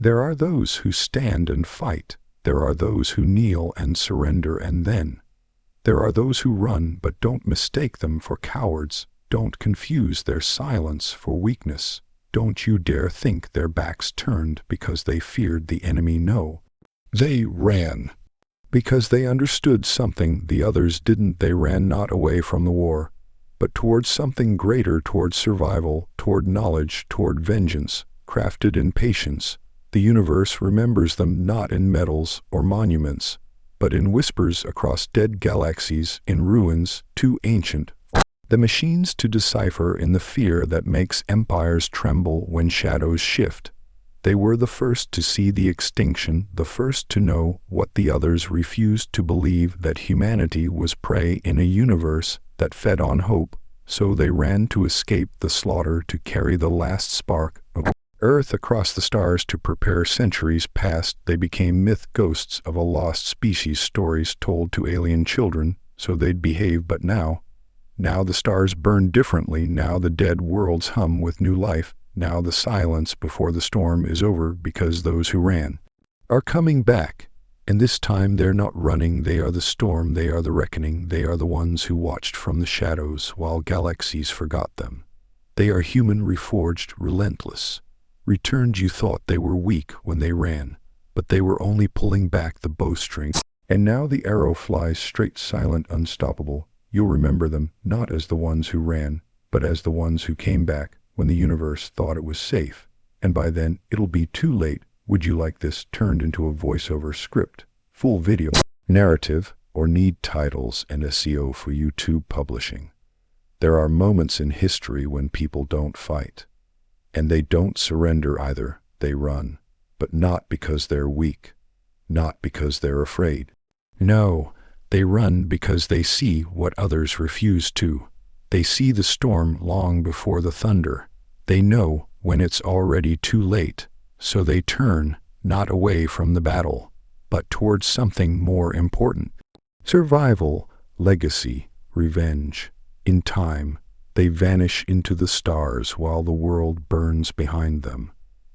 There are those who stand and fight. There are those who kneel and surrender, and then there are those who run, but don't mistake them for cowards. Don't confuse their silence for weakness. Don't you dare think their backs turned because they feared the enemy. No. They ran because they understood something the others didn't. They ran not away from the war, but towards something greater, toward survival, toward knowledge, toward vengeance, crafted in patience. The universe remembers them not in medals or monuments, but in whispers across dead galaxies, in ruins too ancient the machines to decipher, in the fear that makes empires tremble when shadows shift. They were the first to see the extinction, the first to know what the others refused to believe, that humanity was prey in a universe that fed on hope. So they ran to escape the slaughter, to carry the last spark of Earth across the stars, to prepare centuries past. They became myth ghosts of a lost species, stories told to alien children so they'd behave. But now the stars burn differently. Now the dead worlds hum with new life. Now the silence before the storm is over, because those who ran are coming back. And this time they're not running, they are the storm, they are the reckoning, they are the ones who watched from the shadows while galaxies forgot them. They are human, reforged, relentless, returned. You thought they were weak when they ran, but they were only pulling back the bowstring. And now the arrow flies straight, silent, unstoppable. You'll remember them, not as the ones who ran, but as the ones who came back when the universe thought it was safe. And by then, it'll be too late. Would you like this turned into a voiceover script, full video, narrative, or need titles and SEO for YouTube publishing? There are moments in history when people don't fight. And they don't surrender either. They run. But not because they're weak. Not because they're afraid. No. They run because they see what others refuse to. They see the storm long before the thunder. They know when it's already too late. So they turn, not away from the battle, but towards something more important. Survival, legacy, revenge. In time, they vanish into the stars while the world burns behind them,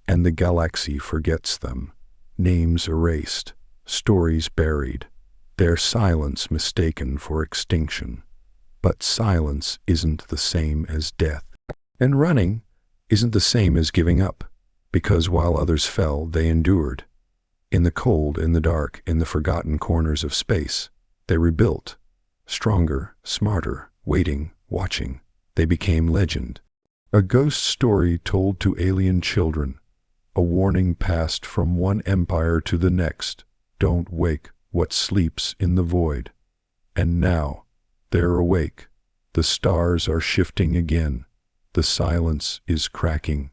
and the galaxy forgets them. Names erased, stories buried. Their silence mistaken for extinction. But silence isn't the same as death. And running isn't the same as giving up, because while others fell, they endured. In the cold, in the dark, in the forgotten corners of space, they rebuilt. Stronger, smarter, waiting, watching, they became legend. A ghost story told to alien children. A warning passed from one empire to the next. Don't wake what sleeps in the void. And now, they're awake. The stars are shifting again. The silence is cracking.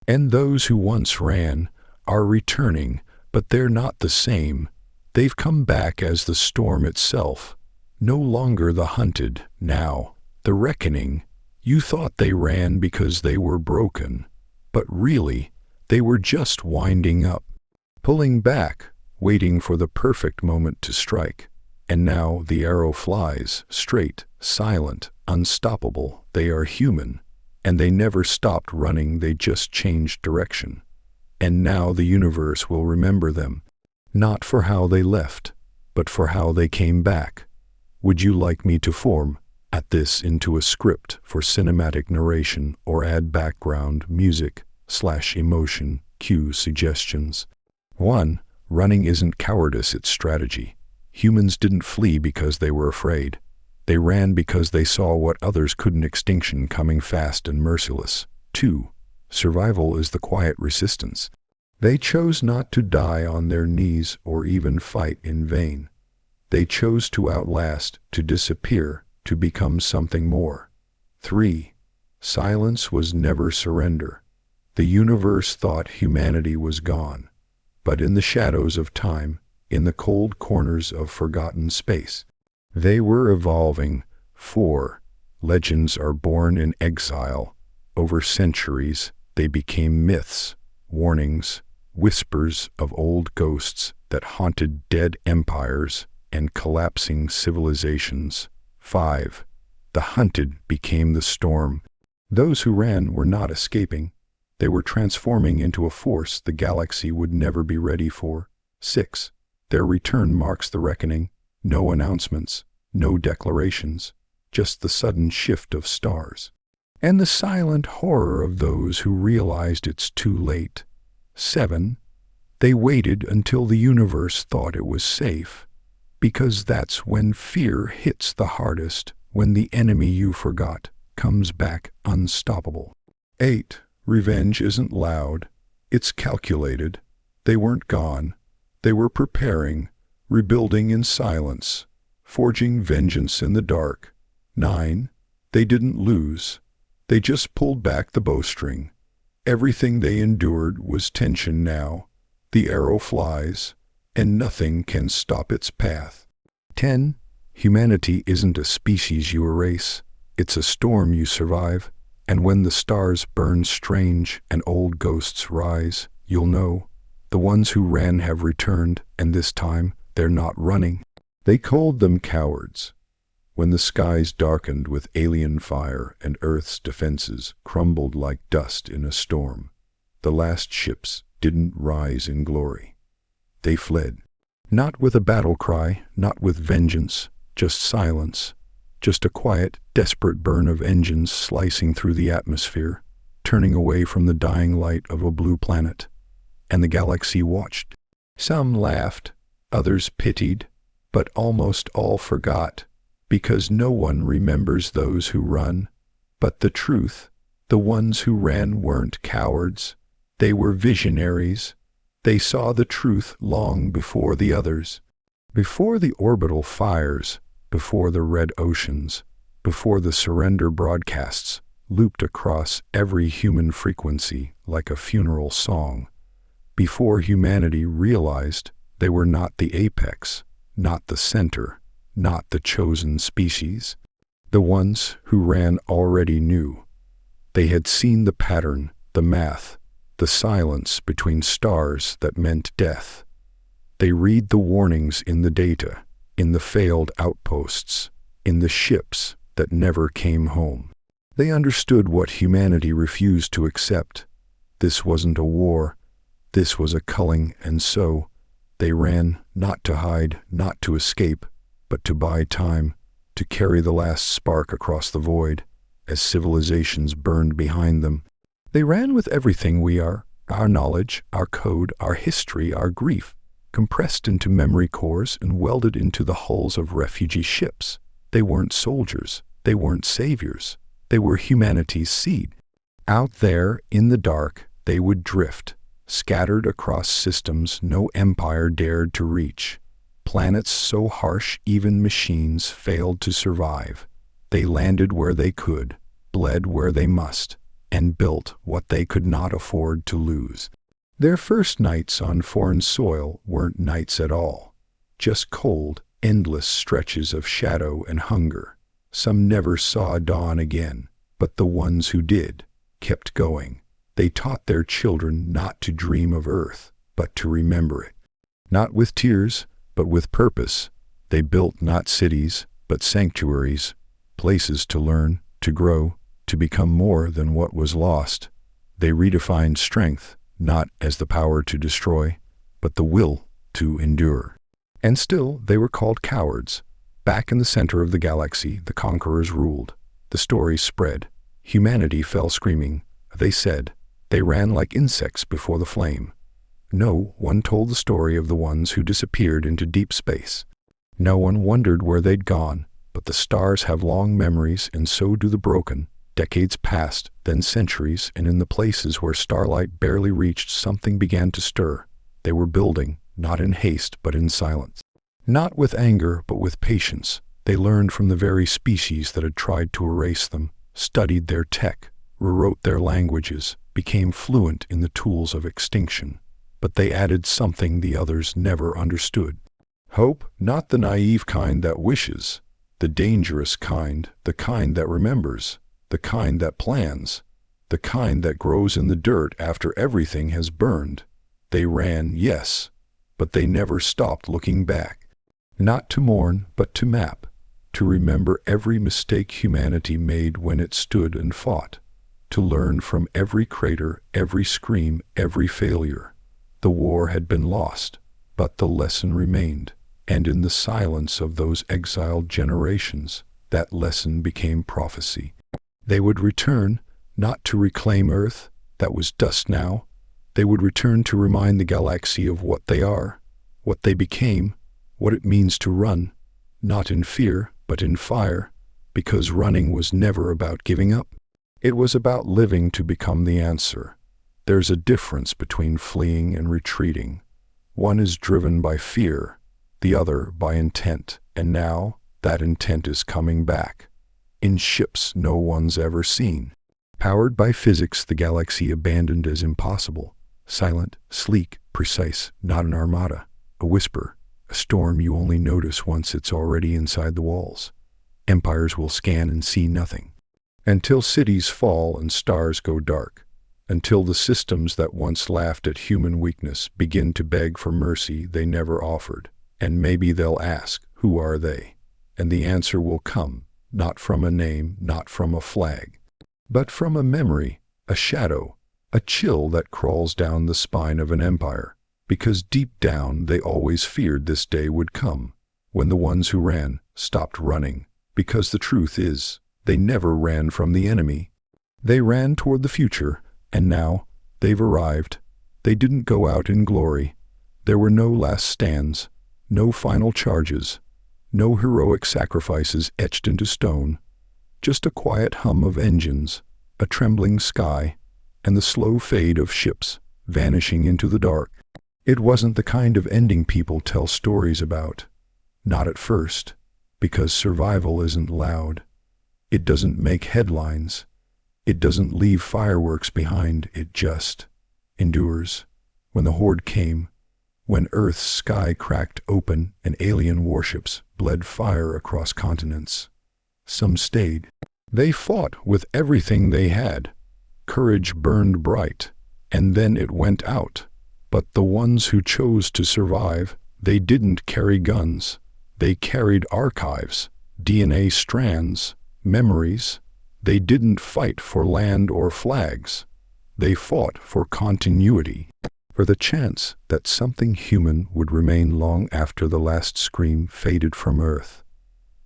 And those who once ran are returning, but they're not the same. They've come back as the storm itself. No longer the hunted, now the reckoning. You thought they ran because they were broken, but really, they were just winding up, pulling back, waiting for the perfect moment to strike. And now the arrow flies, straight, silent, unstoppable. They are human, and they never stopped running, they just changed direction. And now the universe will remember them, not for how they left, but for how they came back. Would you like me to format this into a script for cinematic narration, or add background music / emotion cue suggestions? 1. Running isn't cowardice, it's strategy. Humans didn't flee because they were afraid. They ran because they saw what others couldn't, extinction coming fast and merciless. 2. Survival is the quiet resistance. They chose not to die on their knees or even fight in vain. They chose to outlast, to disappear, to become something more. 3. Silence was never surrender. The universe thought humanity was gone. But in the shadows of time, in the cold corners of forgotten space, they were evolving. 4. Legends are born in exile. Over centuries, they became myths, warnings, whispers of old ghosts that haunted dead empires and collapsing civilizations. 5. The hunted became the storm. Those who ran were not escaping. They were transforming into a force the galaxy would never be ready for. 6. Their return marks the reckoning. No announcements, no declarations, just the sudden shift of stars. And the silent horror of those who realized it's too late. 7. They waited until the universe thought it was safe, because that's when fear hits the hardest, when the enemy you forgot comes back unstoppable. 8. Revenge isn't loud, it's calculated. They weren't gone. They were preparing, rebuilding in silence, forging vengeance in the dark. 9. They didn't lose. They just pulled back the bowstring. Everything they endured was tension now. The arrow flies, and nothing can stop its path. 10. Humanity isn't a species you erase. It's a storm you survive. And when the stars burn strange and old ghosts rise, you'll know. The ones who ran have returned, and this time they're not running. They called them cowards. When the skies darkened with alien fire and Earth's defenses crumbled like dust in a storm, the last ships didn't rise in glory. They fled. Not with a battle cry, not with vengeance, just silence. Just a quiet, desperate burn of engines slicing through the atmosphere, turning away from the dying light of a blue planet. And the galaxy watched. Some laughed, others pitied, but almost all forgot, because no one remembers those who run. But the truth, the ones who ran weren't cowards. They were visionaries. They saw the truth long before the others. Before the orbital fires, before the red oceans, before the surrender broadcasts looped across every human frequency like a funeral song, before humanity realized they were not the apex, not the center, not the chosen species. The ones who ran already knew. They had seen the pattern, the math, the silence between stars that meant death. They read the warnings in the data, in the failed outposts, in the ships that never came home. They understood what humanity refused to accept. This wasn't a war. This was a culling, and so they ran, not to hide, not to escape, but to buy time, to carry the last spark across the void, as civilizations burned behind them. They ran with everything we are, our knowledge, our code, our history, our grief, compressed into memory cores and welded into the hulls of refugee ships. They weren't soldiers. They weren't saviors. They were humanity's seed. Out there, in the dark, they would drift, scattered across systems no empire dared to reach. Planets so harsh even machines failed to survive. They landed where they could, bled where they must, and built what they could not afford to lose. Their first nights on foreign soil weren't nights at all, just cold, endless stretches of shadow and hunger. Some never saw dawn again, but the ones who did kept going. They taught their children not to dream of Earth, but to remember it. Not with tears, but with purpose. They built not cities, but sanctuaries, places to learn, to grow, to become more than what was lost. They redefined strength, not as the power to destroy, but the will to endure. And still they were called cowards. Back in the center of the galaxy, the conquerors ruled. The story spread. Humanity fell screaming. They said, they ran like insects before the flame. No one told the story of the ones who disappeared into deep space. No one wondered where they'd gone, but the stars have long memories, and so do the broken. Decades passed, then centuries, and in the places where starlight barely reached, something began to stir. They were building, not in haste, but in silence. Not with anger, but with patience. They learned from the very species that had tried to erase them, studied their tech, rewrote their languages, became fluent in the tools of extinction. But they added something the others never understood. Hope, not the naive kind that wishes, the dangerous kind, the kind that remembers, the kind that plans, the kind that grows in the dirt after everything has burned. They ran, yes, but they never stopped looking back. Not to mourn, but to map, to remember every mistake humanity made when it stood and fought, to learn from every crater, every scream, every failure. The war had been lost, but the lesson remained, and in the silence of those exiled generations, that lesson became prophecy. They would return, not to reclaim Earth, that was dust now. They would return to remind the galaxy of what they are, what they became, what it means to run, not in fear, but in fire, because running was never about giving up. It was about living to become the answer. There's a difference between fleeing and retreating. One is driven by fear, the other by intent, and now that intent is coming back. In ships no one's ever seen. Powered by physics the galaxy abandoned as impossible. Silent, sleek, precise, not an armada. A whisper, a storm you only notice once it's already inside the walls. Empires will scan and see nothing. Until cities fall and stars go dark. Until the systems that once laughed at human weakness begin to beg for mercy they never offered. And maybe they'll ask, who are they? And the answer will come, not from a name, not from a flag, but from a memory, a shadow, a chill that crawls down the spine of an empire. Because deep down they always feared this day would come, when the ones who ran stopped running. Because the truth is, they never ran from the enemy. They ran toward the future, and now they've arrived. They didn't go out in glory. There were no last stands, no final charges, no heroic sacrifices etched into stone. Just a quiet hum of engines, a trembling sky, and the slow fade of ships vanishing into the dark. It wasn't the kind of ending people tell stories about. Not at first, because survival isn't loud. It doesn't make headlines. It doesn't leave fireworks behind. It just endures. When the horde came, when Earth's sky cracked open and alien warships bled fire across continents, some stayed. They fought with everything they had. Courage burned bright, and then it went out. But the ones who chose to survive, they didn't carry guns. They carried archives, DNA strands, memories. They didn't fight for land or flags. They fought for continuity, for the chance that something human would remain long after the last scream faded from Earth.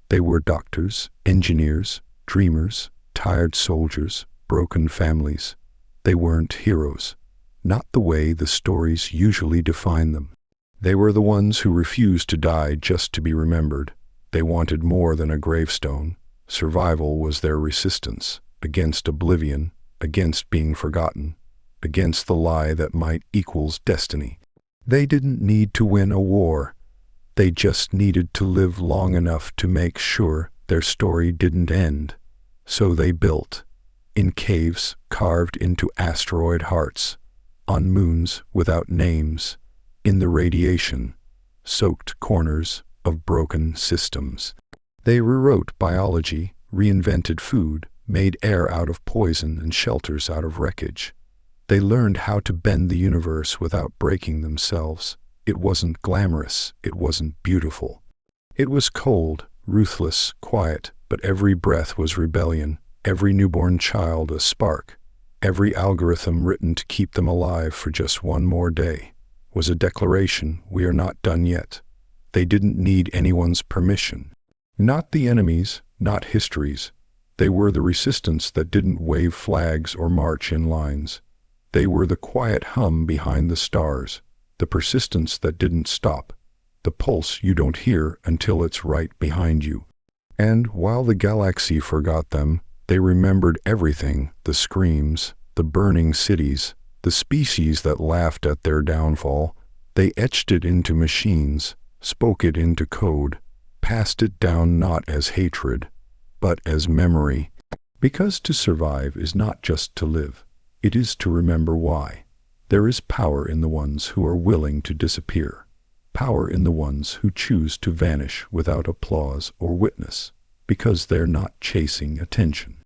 They were doctors, engineers, dreamers, tired soldiers, broken families. They weren't heroes. Not the way the stories usually define them. They were the ones who refused to die just to be remembered. They wanted more than a gravestone. Survival was their resistance, against oblivion, against being forgotten, against the lie that might equals destiny. They didn't need to win a war. They just needed to live long enough to make sure their story didn't end. So they built, in caves carved into asteroid hearts, on moons without names, in the radiation-soaked corners of broken systems. They rewrote biology, reinvented food, made air out of poison and shelters out of wreckage. They learned how to bend the universe without breaking themselves. It wasn't glamorous, it wasn't beautiful. It was cold, ruthless, quiet, but every breath was rebellion, every newborn child a spark. Every algorithm written to keep them alive for just one more day was a declaration, we are not done yet. They didn't need anyone's permission. Not the enemies, not histories. They were the resistance that didn't wave flags or march in lines. They were the quiet hum behind the stars, the persistence that didn't stop, the pulse you don't hear until it's right behind you. And while the galaxy forgot them, they remembered everything, the screams, the burning cities, the species that laughed at their downfall. They etched it into machines, spoke it into code, passed it down not as hatred, but as memory. Because to survive is not just to live, it is to remember why. There is power in the ones who are willing to disappear, power in the ones who choose to vanish without applause or witness, because they're not chasing attention.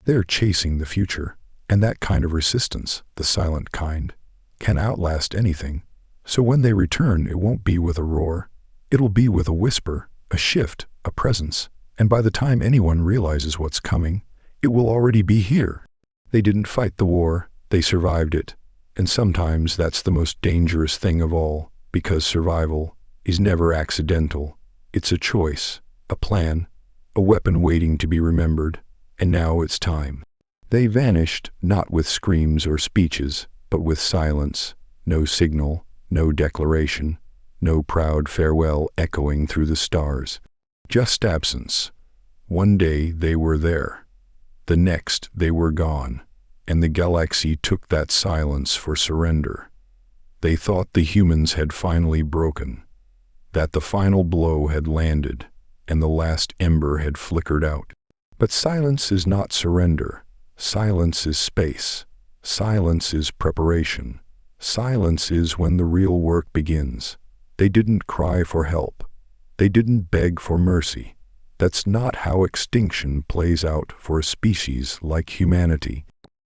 They're chasing the future, and that kind of resistance, the silent kind, can outlast anything. So when they return, it won't be with a roar. It'll be with a whisper, a shift, a presence, and by the time anyone realizes what's coming, it will already be here. They didn't fight the war, they survived it. And sometimes that's the most dangerous thing of all, because survival is never accidental. It's a choice, a plan, a weapon waiting to be remembered. And now it's time. They vanished, not with screams or speeches, but with silence. No signal, no declaration, no proud farewell echoing through the stars. Just absence. One day they were there. The next they were gone. And the galaxy took that silence for surrender. They thought the humans had finally broken, that the final blow had landed, and the last ember had flickered out. But silence is not surrender. Silence is space. Silence is preparation. Silence is when the real work begins. They didn't cry for help. They didn't beg for mercy. That's not how extinction plays out for a species like humanity.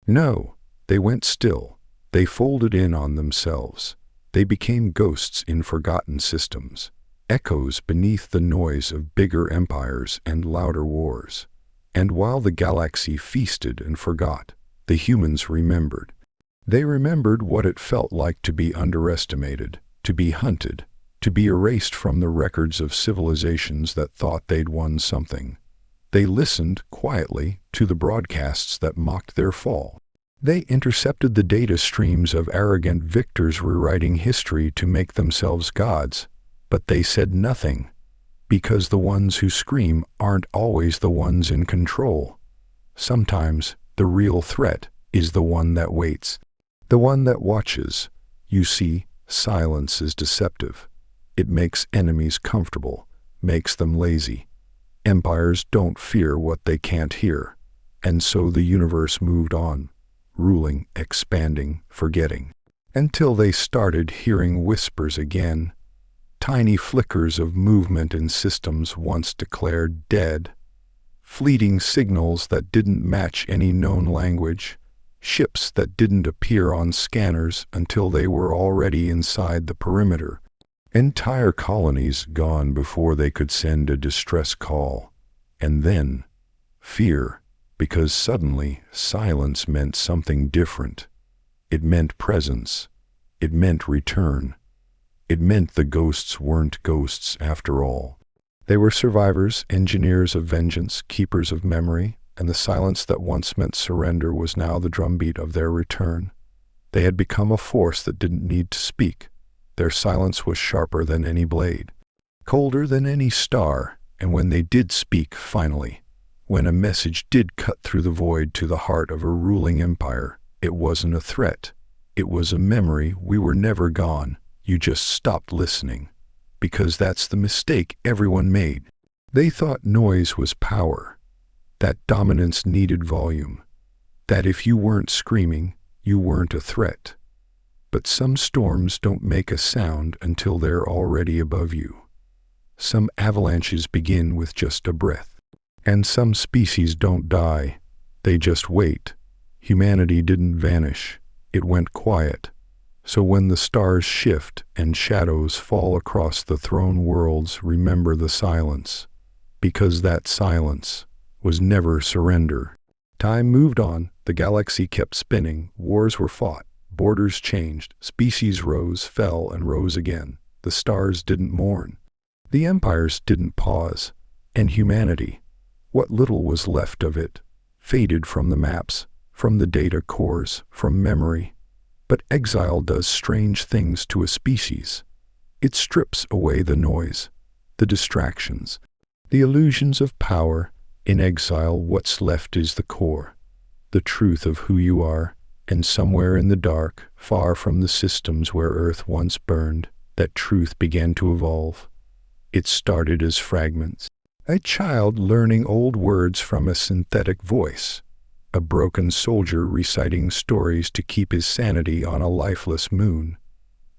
No, they went still. They folded in on themselves. They became ghosts in forgotten systems, echoes beneath the noise of bigger empires and louder wars. And while the galaxy feasted and forgot, the humans remembered. They remembered what it felt like to be underestimated, to be hunted, to be erased from the records of civilizations that thought they'd won something. They listened quietly to the broadcasts that mocked their fall. They intercepted the data streams of arrogant victors rewriting history to make themselves gods, but they said nothing, because the ones who scream aren't always the ones in control. Sometimes the real threat is the one that waits, the one that watches. You see, silence is deceptive. It makes enemies comfortable, makes them lazy. Empires don't fear what they can't hear, and so the universe moved on, ruling, expanding, forgetting, until they started hearing whispers again, tiny flickers of movement in systems once declared dead, fleeting signals that didn't match any known language, ships that didn't appear on scanners until they were already inside the perimeter. Entire colonies gone before they could send a distress call. And then, fear, because suddenly silence meant something different. It meant presence. It meant return. It meant the ghosts weren't ghosts after all. They were survivors, engineers of vengeance, keepers of memory, and the silence that once meant surrender was now the drumbeat of their return. They had become a force that didn't need to speak. Their silence was sharper than any blade, colder than any star, and when they did speak finally, when a message did cut through the void to the heart of a ruling empire, it wasn't a threat. It was a memory. We were never gone. You just stopped listening. Because that's the mistake everyone made. They thought noise was power, that dominance needed volume, that if you weren't screaming, you weren't a threat. But some storms don't make a sound until they're already above you. Some avalanches begin with just a breath. And some species don't die, they just wait. Humanity didn't vanish, it went quiet. So when the stars shift and shadows fall across the throne worlds, remember the silence. Because that silence was never surrender. Time moved on, the galaxy kept spinning, wars were fought, borders changed, species rose, fell, and rose again. The stars didn't mourn. The empires didn't pause. And humanity, what little was left of it, faded from the maps, from the data cores, from memory. But exile does strange things to a species. It strips away the noise, the distractions, the illusions of power. In exile, what's left is the core, the truth of who you are, and somewhere in the dark, far from the systems where Earth once burned, that truth began to evolve. It started as fragments. A child learning old words from a synthetic voice. A broken soldier reciting stories to keep his sanity on a lifeless moon.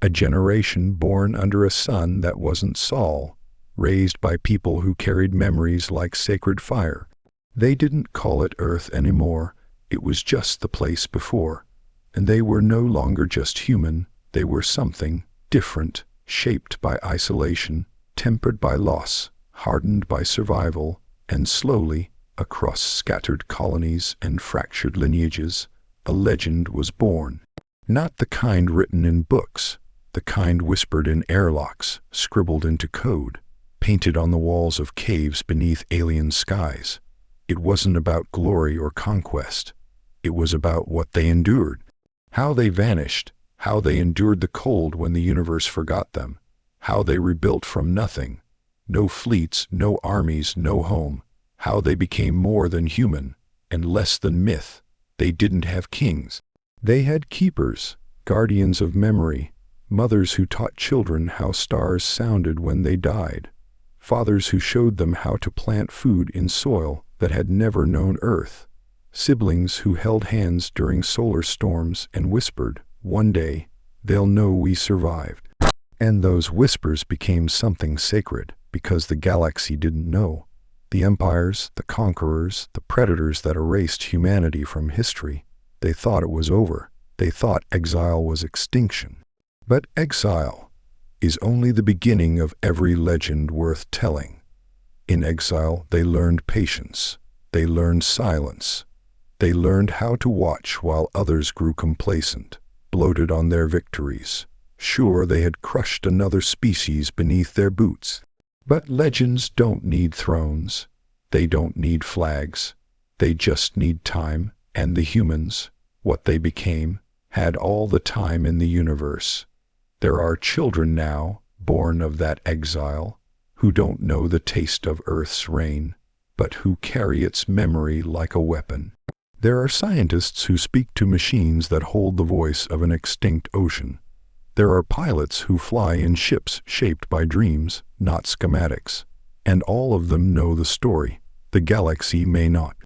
A generation born under a sun that wasn't Saul, raised by people who carried memories like sacred fire. They didn't call it Earth anymore, it was just the place before. And they were no longer just human, they were something different, shaped by isolation, tempered by loss, hardened by survival, and slowly, across scattered colonies and fractured lineages, a legend was born. Not the kind written in books, the kind whispered in airlocks, scribbled into code, painted on the walls of caves beneath alien skies. It wasn't about glory or conquest. It was about what they endured, how they vanished, how they endured the cold when the universe forgot them, how they rebuilt from nothing. No fleets, no armies, no home. How they became more than human, and less than myth. They didn't have kings. They had keepers, guardians of memory, mothers who taught children how stars sounded when they died, fathers who showed them how to plant food in soil that had never known earth, siblings who held hands during solar storms and whispered, "One day, they'll know we survived." And those whispers became something sacred because the galaxy didn't know. The empires, the conquerors, the predators that erased humanity from history, they thought it was over. They thought exile was extinction. But exile is only the beginning of every legend worth telling. In exile, they learned patience. They learned silence. They learned how to watch while others grew complacent, bloated on their victories, sure they had crushed another species beneath their boots. But legends don't need thrones. They don't need flags. They just need time, and the humans, what they became, had all the time in the universe. There are children now, born of that exile, who don't know the taste of Earth's rain, but who carry its memory like a weapon. There are scientists who speak to machines that hold the voice of an extinct ocean. There are pilots who fly in ships shaped by dreams, not schematics. And all of them know the story. The galaxy may not.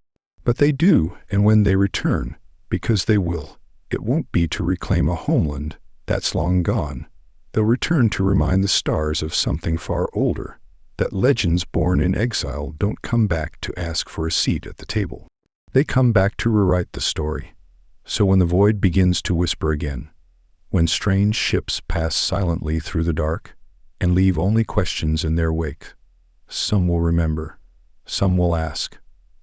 But they do, and when they return, because they will, it won't be to reclaim a homeland that's long gone. They'll return to remind the stars of something far older, that legends born in exile don't come back to ask for a seat at the table. They come back to rewrite the story. So when the void begins to whisper again, when strange ships pass silently through the dark and leave only questions in their wake, some will remember, some will ask,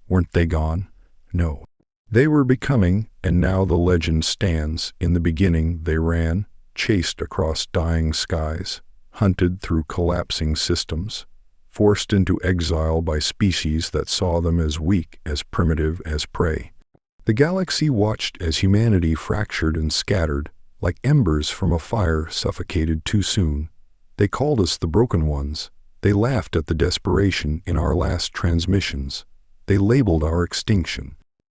weren't they gone? No. They were becoming, and now the legend stands. In the beginning they ran, chased across dying skies, hunted through collapsing systems, forced into exile by species that saw them as weak, as primitive as prey. The galaxy watched as humanity fractured and scattered, like embers from a fire suffocated too soon. They called us the broken ones. They laughed at the desperation in our last transmissions. They labeled our extinction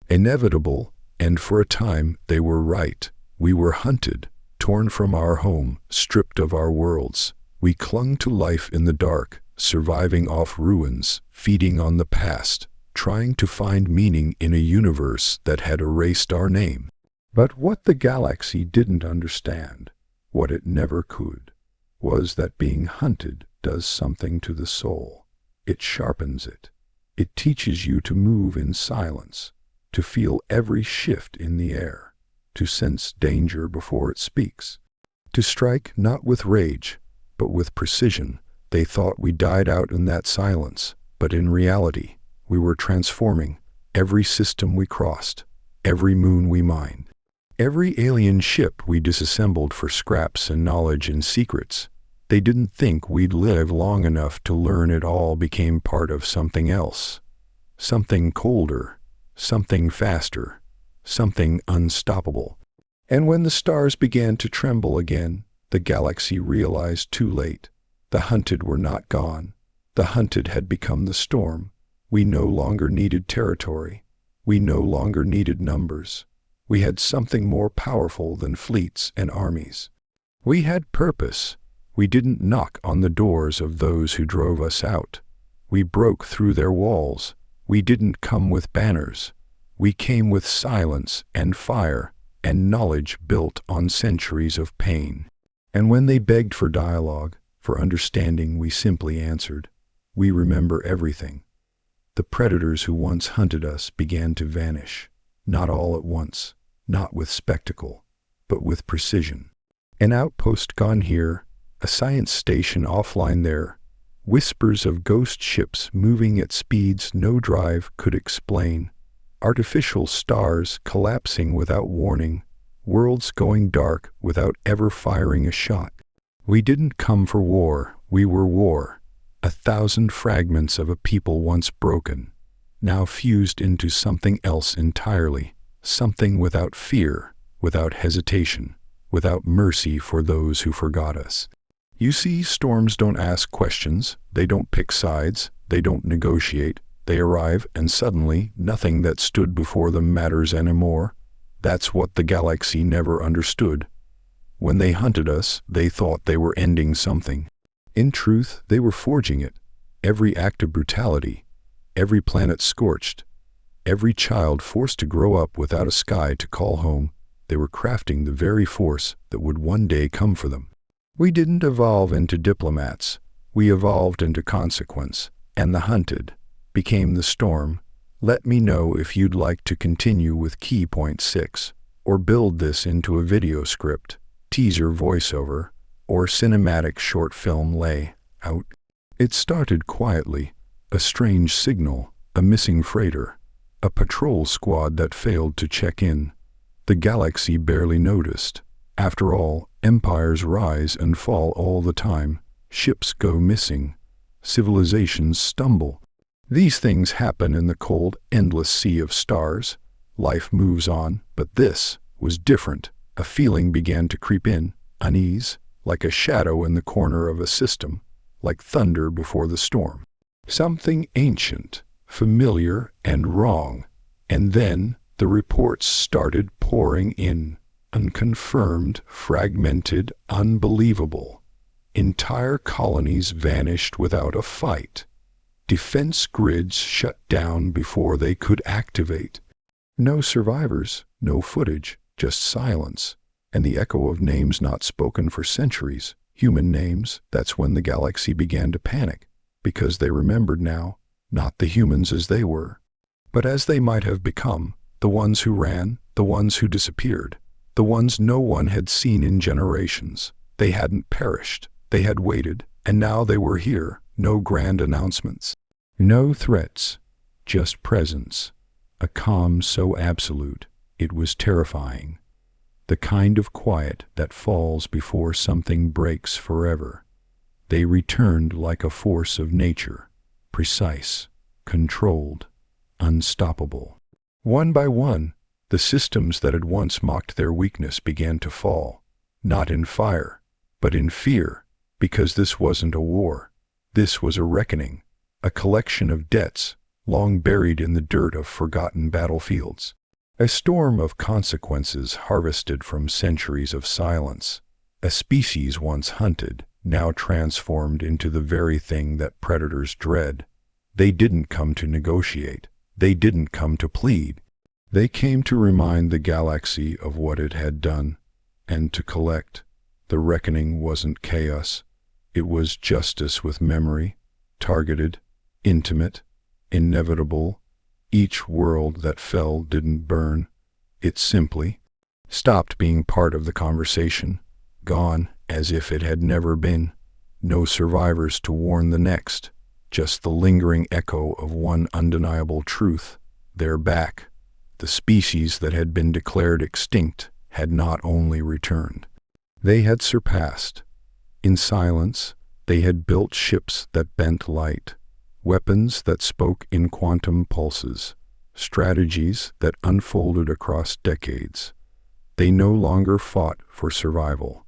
inevitable, and for a time they were right. We were hunted, torn from our home, stripped of our worlds. We clung to life in the dark, surviving off ruins, feeding on the past, trying to find meaning in a universe that had erased our name. But what the galaxy didn't understand, what it never could, was that being hunted does something to the soul. It sharpens it. It teaches you to move in silence, to feel every shift in the air, to sense danger before it speaks, to strike not with rage, but with precision. They thought we died out in that silence, but in reality, we were transforming every system we crossed, every moon we mined, every alien ship we disassembled for scraps and knowledge and secrets. They didn't think we'd live long enough to learn it all became part of something else, something colder, something faster, something unstoppable. And when the stars began to tremble again, the galaxy realized too late. The hunted were not gone. The hunted had become the storm. We no longer needed territory. We no longer needed numbers. We had something more powerful than fleets and armies. We had purpose. We didn't knock on the doors of those who drove us out. We broke through their walls. We didn't come with banners. We came with silence and fire and knowledge built on centuries of pain. And when they begged for dialogue, for understanding, we simply answered, "We remember everything." The predators who once hunted us began to vanish, not all at once, not with spectacle, but with precision. An outpost gone here, a science station offline there, whispers of ghost ships moving at speeds no drive could explain. Artificial stars collapsing without warning, worlds going dark without ever firing a shot. We didn't come for war, we were war. 1,000 fragments of a people once broken, now fused into something else entirely, something without fear, without hesitation, without mercy for those who forgot us. You see, storms don't ask questions, they don't pick sides, they don't negotiate, they arrive and suddenly nothing that stood before them matters anymore. That's what the galaxy never understood. When they hunted us, they thought they were ending something. In truth, they were forging it. Every act of brutality, every planet scorched, every child forced to grow up without a sky to call home, they were crafting the very force that would one day come for them. We didn't evolve into diplomats, we evolved into consequence, and the hunted became the storm. Let me know if you'd like to continue with Key Point 6, or build this into a video script, teaser voiceover, or cinematic short film layout. It started quietly, a strange signal, a missing freighter, a patrol squad that failed to check in. The galaxy barely noticed. After all, empires rise and fall all the time, ships go missing, civilizations stumble. These things happen in the cold, endless sea of stars. Life moves on, but this was different. A feeling began to creep in, unease, like a shadow in the corner of a system, like thunder before the storm. Something ancient, familiar, and wrong. And then the reports started pouring in. Unconfirmed, fragmented, unbelievable. Entire colonies vanished without a fight. Defense grids shut down before they could activate. No survivors, no footage, just silence, and the echo of names not spoken for centuries. Human names. That's when the galaxy began to panic, because they remembered now, not the humans as they were, but as they might have become, the ones who ran, the ones who disappeared, the ones no one had seen in generations. They hadn't perished, they had waited, and now they were here. No grand announcements, no threats, just presence. A calm so absolute, it was terrifying. The kind of quiet that falls before something breaks forever. They returned like a force of nature, precise, controlled, unstoppable. One by one, the systems that had once mocked their weakness began to fall, not in fire, but in fear, because this wasn't a war. This was a reckoning, a collection of debts, long buried in the dirt of forgotten battlefields. A storm of consequences harvested from centuries of silence. A species once hunted, now transformed into the very thing that predators dread. They didn't come to negotiate. They didn't come to plead. They came to remind the galaxy of what it had done, and to collect. The reckoning wasn't chaos. It was justice with memory, targeted, intimate, inevitable. Each world that fell didn't burn. It simply stopped being part of the conversation, gone as if it had never been. No survivors to warn the next, just the lingering echo of one undeniable truth. They're back. The species that had been declared extinct had not only returned. They had surpassed. In silence, they had built ships that bent light, weapons that spoke in quantum pulses, strategies that unfolded across decades. They no longer fought for survival.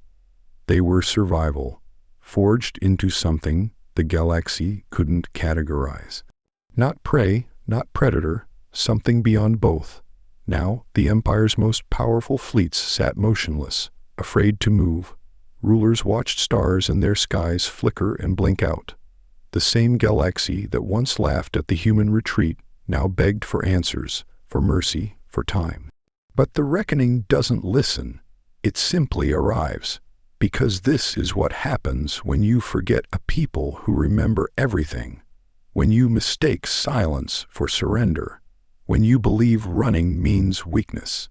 They were survival, forged into something the galaxy couldn't categorize. Not prey, not predator, something beyond both. Now, the Empire's most powerful fleets sat motionless, afraid to move. Rulers watched stars in their skies flicker and blink out. The same galaxy that once laughed at the human retreat now begged for answers, for mercy, for time. But the reckoning doesn't listen. It simply arrives. Because this is what happens when you forget a people who remember everything. When you mistake silence for surrender. When you believe running means weakness.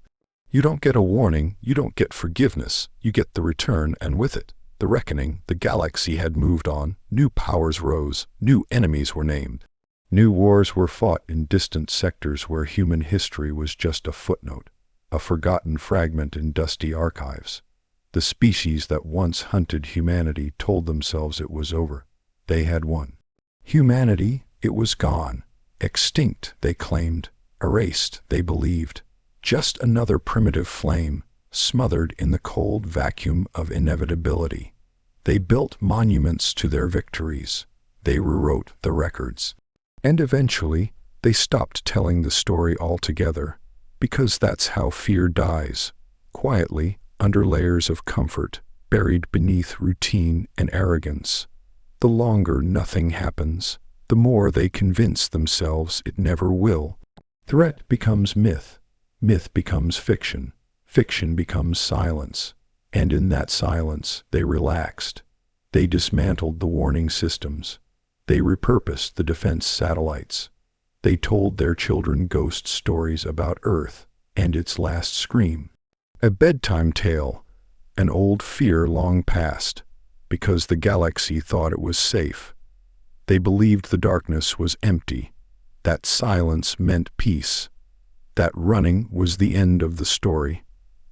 You don't get a warning, you don't get forgiveness, you get the return, and with it, the reckoning. The galaxy had moved on, new powers rose, new enemies were named. New wars were fought in distant sectors where human history was just a footnote, a forgotten fragment in dusty archives. The species that once hunted humanity told themselves it was over. They had won. Humanity, it was gone. Extinct, they claimed. Erased, they believed. Just another primitive flame, smothered in the cold vacuum of inevitability. They built monuments to their victories. They rewrote the records. And eventually, they stopped telling the story altogether, because that's how fear dies, quietly, under layers of comfort, buried beneath routine and arrogance. The longer nothing happens, the more they convince themselves it never will. Threat becomes myth. Myth becomes fiction. Fiction becomes silence. And in that silence, they relaxed. They dismantled the warning systems. They repurposed the defense satellites. They told their children ghost stories about Earth and its last scream. A bedtime tale, an old fear long past, because the galaxy thought it was safe. They believed the darkness was empty, that silence meant peace, that running was the end of the story.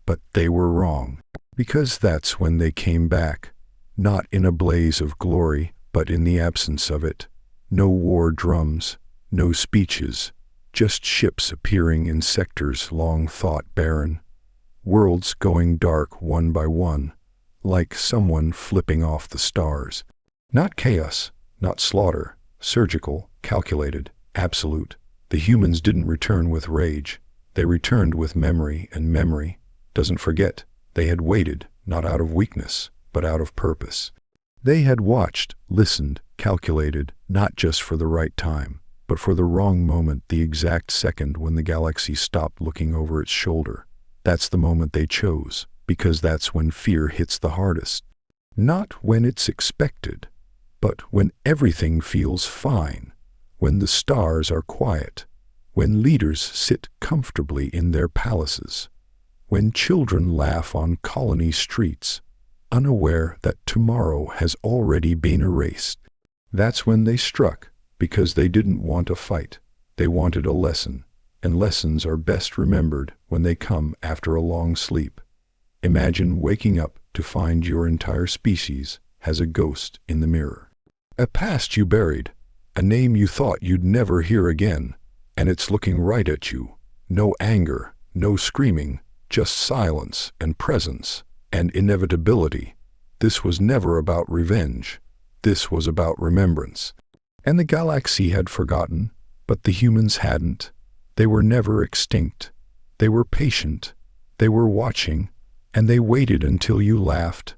But they were wrong, because that's when they came back, not in a blaze of glory, but in the absence of it. No war drums, no speeches, just ships appearing in sectors long thought barren. Worlds going dark one by one, like someone flipping off the stars. Not chaos, not slaughter, surgical, calculated, absolute. The humans didn't return with rage. They returned with memory, and memory doesn't forget. They had waited, not out of weakness, but out of purpose. They had watched, listened, calculated, not just for the right time, but for the wrong moment, the exact second when the galaxy stopped looking over its shoulder. That's the moment they chose, because that's when fear hits the hardest. Not when it's expected, but when everything feels fine, when the stars are quiet, when leaders sit comfortably in their palaces, when children laugh on colony streets, unaware that tomorrow has already been erased. That's when they struck, because they didn't want a fight. They wanted a lesson, and lessons are best remembered when they come after a long sleep. Imagine waking up to find your entire species has a ghost in the mirror. A past you buried, a name you thought you'd never hear again, and it's looking right at you. No anger, no screaming, just silence and presence and inevitability. This was never about revenge. This was about remembrance. And the galaxy had forgotten, but the humans hadn't. They were never extinct. They were patient. They were watching, and they waited until you laughed,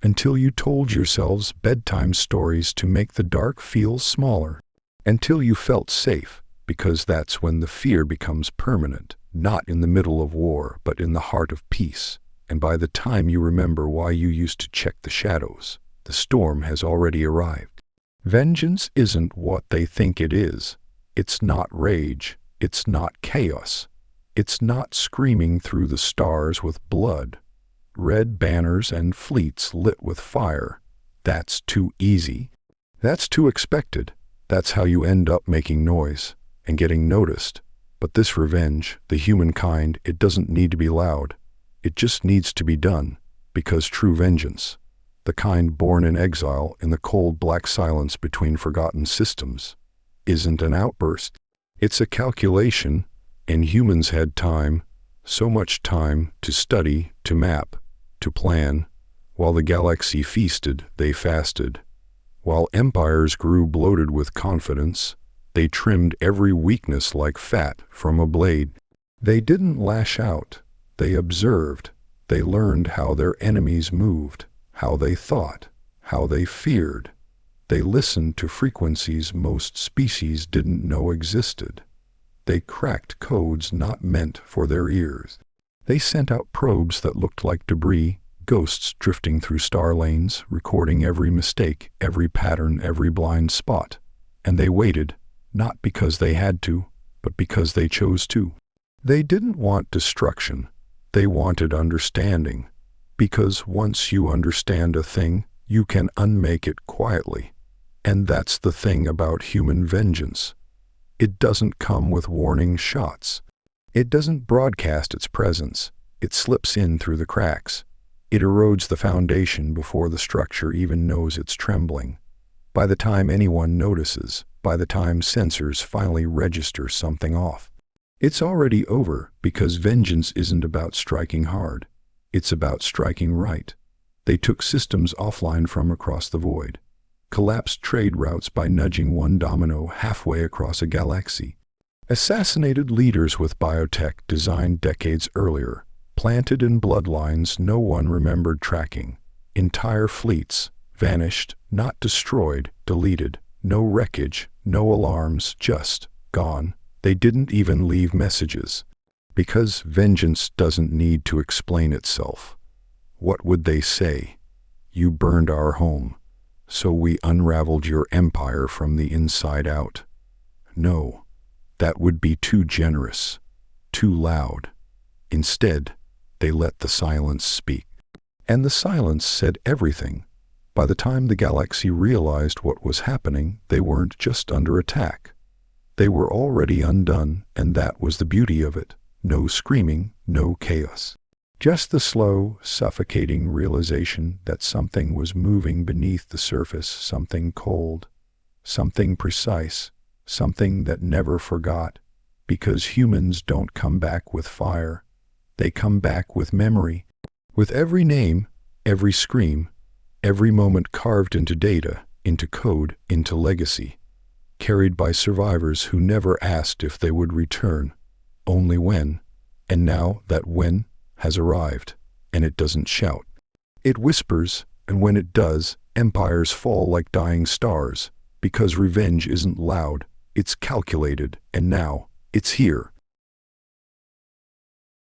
until you told yourselves bedtime stories to make the dark feel smaller, until you felt safe, because that's when the fear becomes permanent, not in the middle of war, but in the heart of peace. And by the time you remember why you used to check the shadows, the storm has already arrived. Vengeance isn't what they think it is. It's not rage. It's not chaos. It's not screaming through the stars with blood, red banners and fleets lit with fire. That's too easy. That's too expected. That's how you end up making noise and getting noticed. But this revenge, the humankind, it doesn't need to be loud. It just needs to be done, because true vengeance, the kind born in exile in the cold black silence between forgotten systems, isn't an outburst. It's a calculation, and humans had time, so much time, to study, to map, to plan. While the galaxy feasted, they fasted. While empires grew bloated with confidence, they trimmed every weakness like fat from a blade. They didn't lash out. They observed. They learned how their enemies moved, how they thought, how they feared. They listened to frequencies most species didn't know existed. They cracked codes not meant for their ears. They sent out probes that looked like debris, ghosts drifting through star lanes, recording every mistake, every pattern, every blind spot. And they waited, not because they had to, but because they chose to. They didn't want destruction. They wanted understanding, because once you understand a thing, you can unmake it quietly. And that's the thing about human vengeance. It doesn't come with warning shots. It doesn't broadcast its presence. It slips in through the cracks. It erodes the foundation before the structure even knows it's trembling. By the time anyone notices, by the time sensors finally register something off, it's already over, because vengeance isn't about striking hard. It's about striking right. They took systems offline from across the void, collapsed trade routes by nudging one domino halfway across a galaxy, assassinated leaders with biotech designed decades earlier, planted in bloodlines no one remembered tracking. Entire fleets vanished, not destroyed, deleted. No wreckage, no alarms, just gone. They didn't even leave messages. Because vengeance doesn't need to explain itself. What would they say? You burned our home, so we unraveled your empire from the inside out. No, that would be too generous, too loud. Instead, they let the silence speak. And the silence said everything. By the time the galaxy realized what was happening, they weren't just under attack. They were already undone, and that was the beauty of it. No screaming, no chaos. Just the slow, suffocating realization that something was moving beneath the surface, something cold, something precise, something that never forgot. Because humans don't come back with fire. They come back with memory. With every name, every scream, every moment carved into data, into code, into legacy. Carried by survivors who never asked if they would return, only when. And now that when has arrived, and it doesn't shout. It whispers, and when it does, empires fall like dying stars, because revenge isn't loud, it's calculated, and now, it's here.